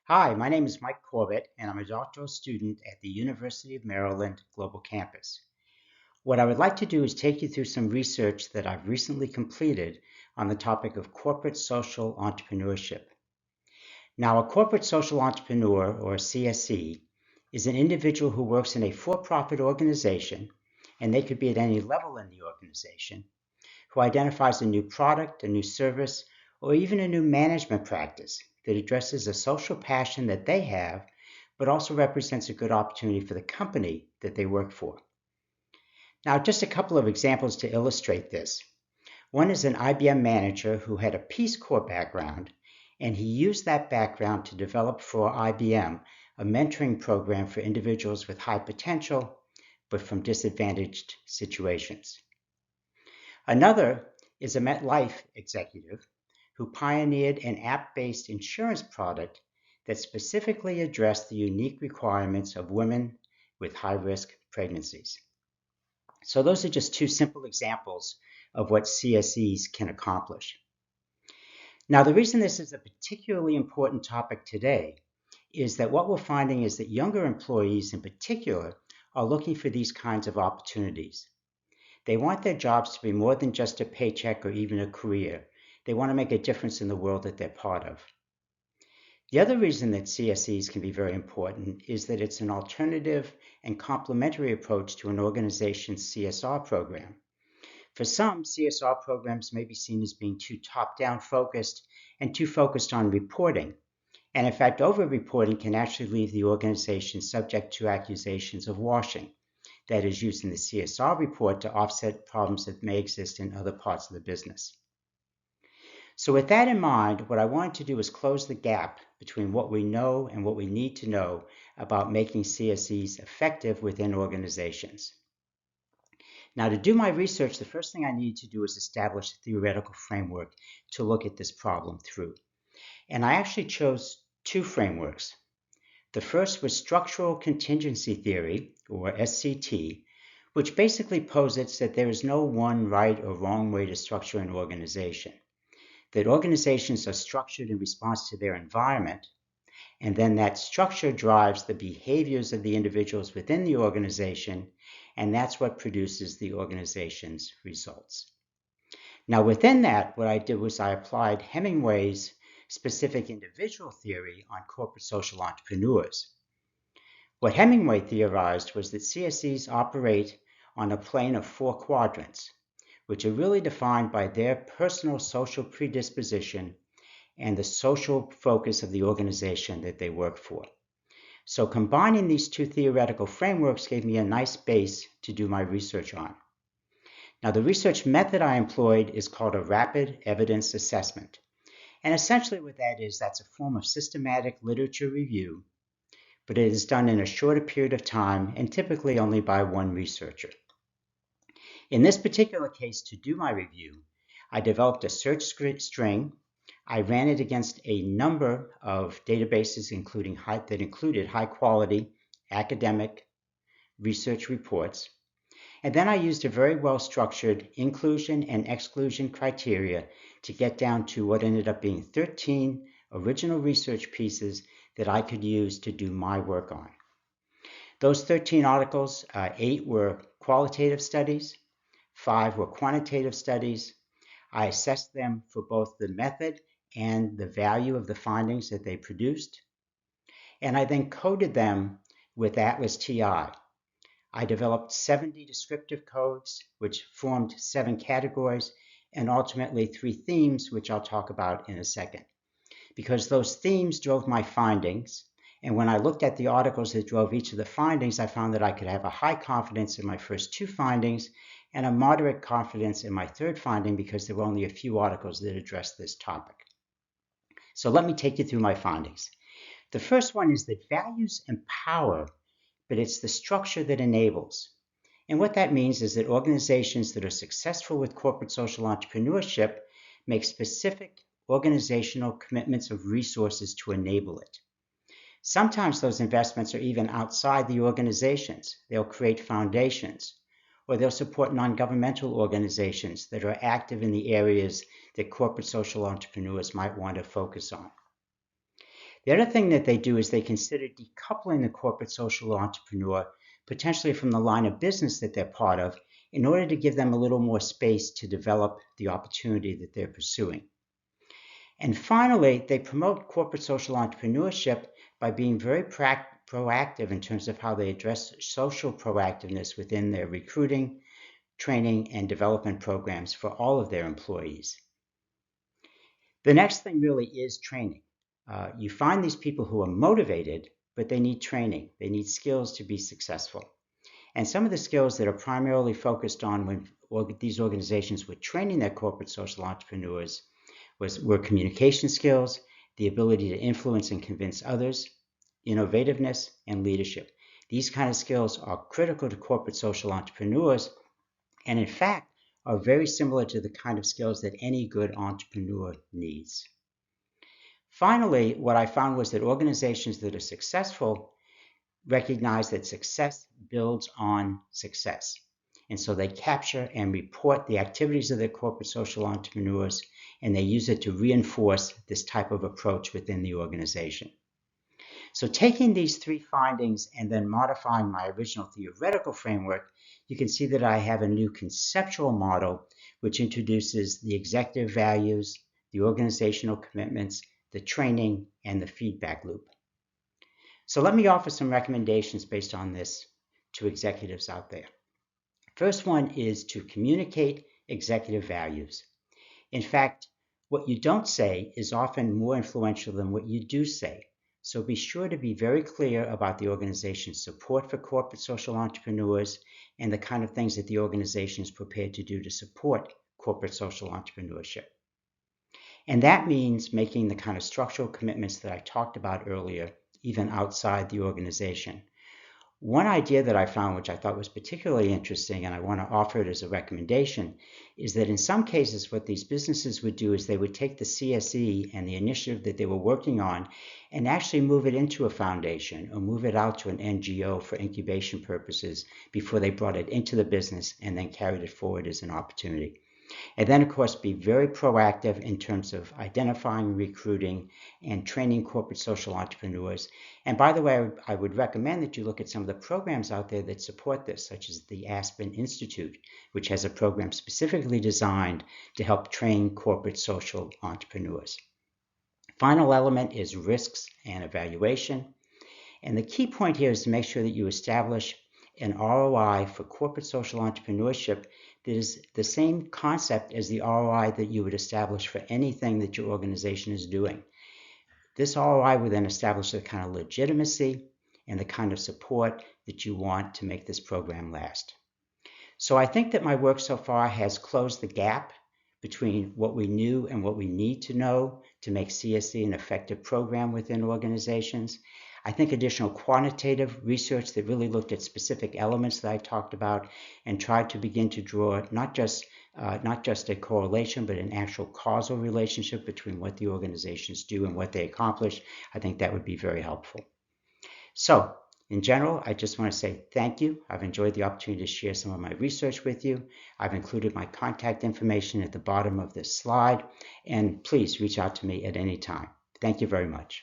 Hi, my name is Mike Corbett, and I'm a doctoral student at the University of Maryland Global Campus. What I would like to do is take you through some research that I've recently completed on the topic of corporate social entrepreneurship. Now, a corporate social entrepreneur, or CSE, is an individual who works in a for-profit organization, and they could be at any level in the organization, who identifies a new product, a new service, or even a new management practice that addresses a social passion that they have, but also represents a good opportunity for the company that they work for. Now, just a couple of examples to illustrate this. One is an IBM manager who had a Peace Corps background, and he used that background to develop for IBM a mentoring program for individuals with high potential, but from disadvantaged situations. Another is a MetLife executive who pioneered an app-based insurance product that specifically addressed the unique requirements of women with high-risk pregnancies. So those are just two simple examples of what CSEs can accomplish. Now, the reason this is a particularly important topic today is that what we're finding is that younger employees in particular are looking for these kinds of opportunities. They want their jobs to be more than just a paycheck or even a career. They want to make a difference in the world that they're part of. The other reason that CSEs can be very important is that it's an alternative and complementary approach to an organization's CSR program. For some, CSR programs may be seen as being too top-down focused and too focused on reporting. And in fact, over-reporting can actually leave the organization subject to accusations of washing, that is, using the CSR report to offset problems that may exist in other parts of the business. So with that in mind, what I wanted to do is close the gap between what we know and what we need to know about making CSEs effective within organizations. Now, to do my research, the first thing I needed to do was establish a theoretical framework to look at this problem through. And I actually chose two frameworks. The first was structural contingency theory, or SCT, which basically posits that there is no one right or wrong way to structure an organization, that organizations are structured in response to their environment, and then that structure drives the behaviors of the individuals within the organization, and that's what produces the organization's results. Now, within that, what I did was I applied Hemingway's specific individual theory on corporate social entrepreneurs. What Hemingway theorized was that CSEs operate on a plane of four quadrants, which are really defined by their personal social predisposition and the social focus of the organization that they work for. So combining these two theoretical frameworks gave me a nice base to do my research on. Now, the research method I employed is called a rapid evidence assessment. And essentially what that is, that's a form of systematic literature review, but it is done in a shorter period of time and typically only by one researcher. In this particular case, to do my review, I developed a search string. I ran it against a number of databases that included high-quality academic research reports. And then I used a very well-structured inclusion and exclusion criteria to get down to what ended up being 13 original research pieces that I could use to do my work on. Those 13 articles, 8 were qualitative studies, 5 were quantitative studies. I assessed them for both the method and the value of the findings that they produced. And I then coded them with Atlas TI. I developed 70 descriptive codes, which formed 7 categories, and ultimately 3 themes, which I'll talk about in a second. Because those themes drove my findings, and when I looked at the articles that drove each of the findings, I found that I could have a high confidence in my first 2 findings and a moderate confidence in my third finding because there were only a few articles that addressed this topic. So let me take you through my findings. The first one is that values empower, but it's the structure that enables. And what that means is that organizations that are successful with corporate social entrepreneurship make specific organizational commitments of resources to enable it. Sometimes those investments are even outside the organizations. They'll create foundations, or they'll support non-governmental organizations that are active in the areas that corporate social entrepreneurs might want to focus on. The other thing that they do is they consider decoupling the corporate social entrepreneur potentially from the line of business that they're part of in order to give them a little more space to develop the opportunity that they're pursuing. And finally, they promote corporate social entrepreneurship by being very proactive in terms of how they address social proactiveness within their recruiting, training, and development programs for all of their employees. The next thing really is training. You find these people who are motivated, but they need training. They need skills to be successful. And some of the skills that are primarily focused on when these organizations were training their corporate social entrepreneurs were communication skills, the ability to influence and convince others, innovativeness, and leadership. These kind of skills are critical to corporate social entrepreneurs, and in fact, are very similar to the kind of skills that any good entrepreneur needs. Finally, what I found was that organizations that are successful recognize that success builds on success. And so they capture and report the activities of their corporate social entrepreneurs, and they use it to reinforce this type of approach within the organization. So taking these three findings and then modifying my original theoretical framework, you can see that I have a new conceptual model which introduces the executive values, the organizational commitments, the training, and the feedback loop. So let me offer some recommendations based on this to executives out there. First one is to communicate executive values. In fact, what you don't say is often more influential than what you do say. So be sure to be very clear about the organization's support for corporate social entrepreneurs and the kind of things that the organization is prepared to do to support corporate social entrepreneurship. And that means making the kind of structural commitments that I talked about earlier, even outside the organization. One idea that I found, which I thought was particularly interesting, and I want to offer it as a recommendation, is that in some cases what these businesses would do is they would take the CSE and the initiative that they were working on and actually move it into a foundation or move it out to an NGO for incubation purposes before they brought it into the business and then carried it forward as an opportunity. And then, of course, be very proactive in terms of identifying, recruiting, and training corporate social entrepreneurs. And by the way, I would recommend that you look at some of the programs out there that support this, such as the Aspen Institute, which has a program specifically designed to help train corporate social entrepreneurs. Final element is risks and evaluation. And the key point here is to make sure that you establish an ROI for corporate social entrepreneurship that is the same concept as the ROI that you would establish for anything that your organization is doing. This ROI will then establish the kind of legitimacy and the kind of support that you want to make this program last. So I think that my work so far has closed the gap between what we knew and what we need to know to make CSE an effective program within organizations. I think additional quantitative research that really looked at specific elements that I talked about and tried to begin to draw not just a correlation, but an actual causal relationship between what the organizations do and what they accomplish, I think that would be very helpful. So, in general, I just want to say thank you. I've enjoyed the opportunity to share some of my research with you. I've included my contact information at the bottom of this slide, and please reach out to me at any time. Thank you very much.